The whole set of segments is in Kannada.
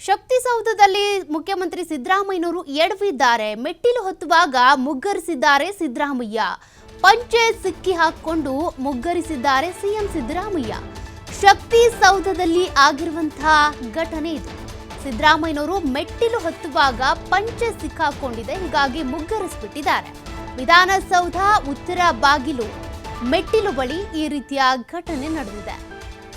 ಶಕ್ತಿಸೌಧದಲ್ಲಿ ಮುಖ್ಯಮಂತ್ರಿ ಸಿದ್ದರಾಮಯ್ಯನವರು ಎಡವಿದ್ದಾರೆ. ಮೆಟ್ಟಿಲು ಹತ್ತುವಾಗ ಮುಗ್ಗರಿಸಿದ್ದಾರೆ ಸಿದ್ದರಾಮಯ್ಯ. ಪಂಚೆ ಸಿಕ್ಕಿ ಹಾಕಿಕೊಂಡು ಮುಗ್ಗರಿಸಿದ್ದಾರೆ ಸಿಎಂ ಸಿದ್ದರಾಮಯ್ಯ. ಶಕ್ತಿಸೌಧದಲ್ಲಿ ಆಗಿರುವಂತಹ ಘಟನೆ ಇದು. ಸಿದ್ದರಾಮಯ್ಯನವರು ಮೆಟ್ಟಿಲು ಹತ್ತುವಾಗ ಪಂಚೆ ಸಿಕ್ಕಾಕೊಂಡಿದೆ, ಹೀಗಾಗಿ ಮುಗ್ಗರಿಸಿಬಿಟ್ಟಿದ್ದಾರೆ. ವಿಧಾನಸೌಧ ಉತ್ತರ ಬಾಗಿಲು ಮೆಟ್ಟಿಲು ಬಳಿ ಈ ರೀತಿಯ ಘಟನೆ ನಡೆದಿದೆ.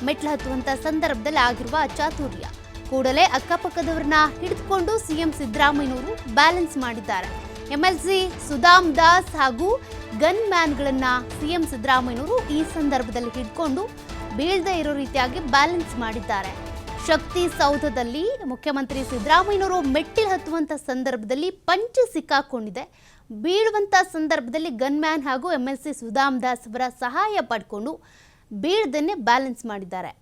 ಮೆಟ್ಟಿಲು ಹತ್ತುವಂತ ಸಂದರ್ಭದಲ್ಲಿ ಆಗಿರುವ ಅಚಾತುರ್ಯ. ಕೂಡಲೇ ಅಕ್ಕಪಕ್ಕದವರನ್ನ ಹಿಡಿದುಕೊಂಡು ಸಿಎಂ ಸಿದ್ದರಾಮಯ್ಯನವರು ಬ್ಯಾಲೆನ್ಸ್ ಮಾಡಿದ್ದಾರೆ. ಎಂಎಲ್ಸಿ ಸುಧಾಮ್ ದಾಸ್ ಹಾಗೂ ಗನ್ ಮ್ಯಾನ್ಗಳನ್ನ ಸಿಎಂ ಸಿದ್ದರಾಮಯ್ಯನವರು ಈ ಸಂದರ್ಭದಲ್ಲಿ ಹಿಡ್ಕೊಂಡು ಬೀಳದೆ ಇರೋ ರೀತಿಯಾಗಿ ಬ್ಯಾಲೆನ್ಸ್ ಮಾಡಿದ್ದಾರೆ. ಶಕ್ತಿಸೌಧದಲ್ಲಿ ಮುಖ್ಯಮಂತ್ರಿ ಸಿದ್ದರಾಮಯ್ಯನವರು ಮೆಟ್ಟಿಲು ಹತ್ತುವಂತ ಸಂದರ್ಭದಲ್ಲಿ ಪಂಚೆ ಸಿಕ್ಕಾಕೊಂಡಿದೆ. ಬೀಳುವಂತ ಸಂದರ್ಭದಲ್ಲಿ ಗನ್ ಮ್ಯಾನ್ ಹಾಗೂ ಎಂಎಲ್ಸಿ ಸುಧಾಮ್ ದಾಸ್ ಅವರ ಸಹಾಯ ಪಡ್ಕೊಂಡು ಬೀಳದನ್ನೇ ಬ್ಯಾಲೆನ್ಸ್ ಮಾಡಿದ್ದಾರೆ.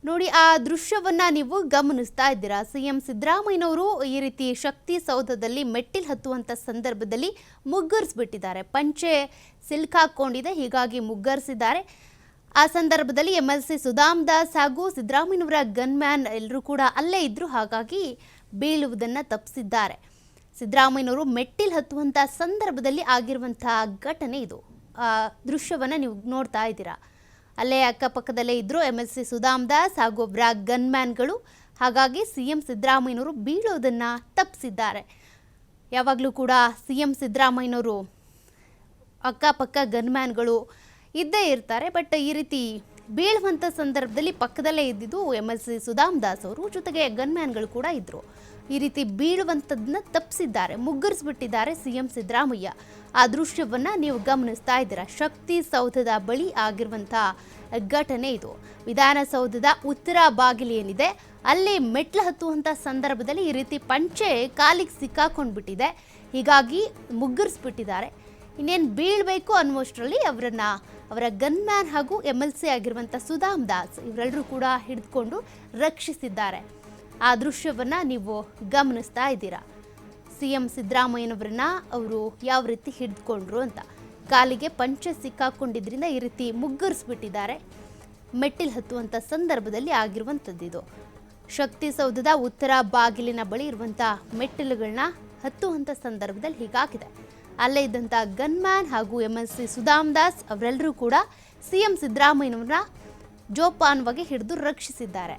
ನೋಡಿ, ಆ ದೃಶ್ಯವನ್ನ ನೀವು ಗಮನಿಸ್ತಾ ಇದ್ದೀರಾ. ಸಿಎಂ ಸಿದ್ದರಾಮಯ್ಯನವರು ಈ ರೀತಿ ಶಕ್ತಿಸೌಧದಲ್ಲಿ ಮೆಟ್ಟಿಲು ಹತ್ತುವಂತ ಸಂದರ್ಭದಲ್ಲಿ ಮುಗ್ಗರಿಸ್ಬಿಟ್ಟಿದ್ದಾರೆ. ಪಂಚೆ ಸಿಲ್ಕಾಕೊಂಡಿದೆ, ಹೀಗಾಗಿ ಮುಗ್ಗರಿಸಿದ್ದಾರೆ. ಆ ಸಂದರ್ಭದಲ್ಲಿ ಎಂಎಲ್ಸಿ ಸುಧಾಮ್ ದಾಸ್ ಹಾಗೂ ಸಿದ್ದರಾಮಯ್ಯನವರ ಗನ್ ಮ್ಯಾನ್ ಎಲ್ಲರೂ ಕೂಡ ಅಲ್ಲೇ ಇದ್ರು, ಹಾಗಾಗಿ ಬೀಳುವುದನ್ನು ತಪ್ಪಿಸಿದ್ದಾರೆ. ಸಿದ್ದರಾಮಯ್ಯನವರು ಮೆಟ್ಟಿಲು ಹತ್ತುವಂಥ ಸಂದರ್ಭದಲ್ಲಿ ಆಗಿರುವಂತಹ ಘಟನೆ ಇದು. ಆ ದೃಶ್ಯವನ್ನು ನೀವು ನೋಡ್ತಾ ಇದ್ದೀರಾ. ಅಲ್ಲೇ ಅಕ್ಕಪಕ್ಕದಲ್ಲೇ ಇದ್ರು ಎಂಎಲ್ಸಿ ಸುಧಾಮ್ ದಾಸ್ ಹಾಗೂ ಒಬ್ಬರ ಗನ್ ಮ್ಯಾನ್ಗಳು, ಹಾಗಾಗಿ ಸಿಎಂ ಸಿದ್ದರಾಮಯ್ಯನವರು ಬೀಳೋದನ್ನು ತಪ್ಪಿಸಿದ್ದಾರೆ. ಯಾವಾಗಲೂ ಕೂಡ ಸಿಎಂ ಸಿದ್ದರಾಮಯ್ಯನವರು ಅಕ್ಕಪಕ್ಕ ಗನ್ ಮ್ಯಾನ್ಗಳು ಇದ್ದೇ ಇರ್ತಾರೆ. ಬಟ್ ಈ ರೀತಿ ಬೀಳುವಂಥ ಸಂದರ್ಭದಲ್ಲಿ ಪಕ್ಕದಲ್ಲೇ ಇದ್ದಿದ್ದು ಎಂಎಲ್ಸಿ ಸುಧಾಮ್ ದಾಸ್ ಅವರು, ಜೊತೆಗೆ ಗನ್ ಮ್ಯಾನ್ಗಳು ಕೂಡ ಇದ್ದರು. ಈ ರೀತಿ ಬೀಳುವಂಥದ್ದನ್ನ ತಪ್ಪಿಸಿದ್ದಾರೆ, ಮುಗ್ಗರಿಸ್ಬಿಟ್ಟಿದ್ದಾರೆ ಸಿಎಂ ಸಿದ್ದರಾಮಯ್ಯ. ಆ ದೃಶ್ಯವನ್ನು ನೀವು ಗಮನಿಸ್ತಾ ಇದ್ದೀರಾ. ಶಕ್ತಿಸೌಧದ ಬಳಿ ಆಗಿರುವಂಥ ಘಟನೆ ಇದು. ವಿಧಾನಸೌಧದ ಉತ್ತರ ಬಾಗಿಲು ಏನಿದೆ ಅಲ್ಲಿ ಮೆಟ್ಲು ಹತ್ತುವಂಥ ಸಂದರ್ಭದಲ್ಲಿ ಈ ರೀತಿ ಪಂಚೆ ಕಾಲಿಗೆ ಸಿಕ್ಕಾಕೊಂಡ್ಬಿಟ್ಟಿದೆ, ಹೀಗಾಗಿ ಮುಗ್ಗರಿಸ್ಬಿಟ್ಟಿದ್ದಾರೆ. ಇನ್ನೇನು ಬೀಳಬೇಕು ಅನ್ನುವಷ್ಟರಲ್ಲಿ ಅವರ ಗನ್ ಮ್ಯಾನ್ ಹಾಗೂ ಎಂಎಲ್ಸಿ ಆಗಿರುವಂಥ ಸುಧಾಮ್ ದಾಸ್ ಇವರೆಲ್ಲರೂ ಕೂಡ ಹಿಡಿದುಕೊಂಡು ರಕ್ಷಿಸಿದ್ದಾರೆ. ಆ ದೃಶ್ಯವನ್ನು ನೀವು ಗಮನಿಸ್ತಾ ಇದ್ದೀರಾ. ಸಿಎಂ ಸಿದ್ದರಾಮಯ್ಯನವರನ್ನ ಅವರು ಯಾವ ರೀತಿ ಹಿಡಿದುಕೊಂಡ್ರು ಅಂತ. ಕಾಲಿಗೆ ಪಂಚೆ ಸಿಕ್ಕಾಕೊಂಡಿದ್ರಿಂದ ಈ ರೀತಿ ಮುಗ್ಗರಿಸ್ಬಿಟ್ಟಿದ್ದಾರೆ. ಮೆಟ್ಟಿಲು ಹತ್ತುವಂಥ ಸಂದರ್ಭದಲ್ಲಿ ಆಗಿರುವಂಥದ್ದಿದು. ಶಕ್ತಿಸೌಧದ ಉತ್ತರ ಬಾಗಿಲಿನ ಬಳಿ ಇರುವಂಥ ಮೆಟ್ಟಿಲುಗಳನ್ನ ಹತ್ತುವಂಥ ಸಂದರ್ಭದಲ್ಲಿ ಹೀಗಾಗಿದೆ. ಅಲ್ಲೇ ಇದ್ದಂಥ ಗನ್ ಮ್ಯಾನ್ ಹಾಗೂ ಎಂಎಲ್ಸಿ ಸುಧಾಮ್ ದಾಸ್ ಅವರೆಲ್ಲರೂ ಕೂಡ ಸಿಎಂ ಸಿದ್ದರಾಮಯ್ಯನವರನ್ನ ಜೋಪಾನವಾಗಿ ಹಿಡಿದು ರಕ್ಷಿಸಿದ್ದಾರೆ.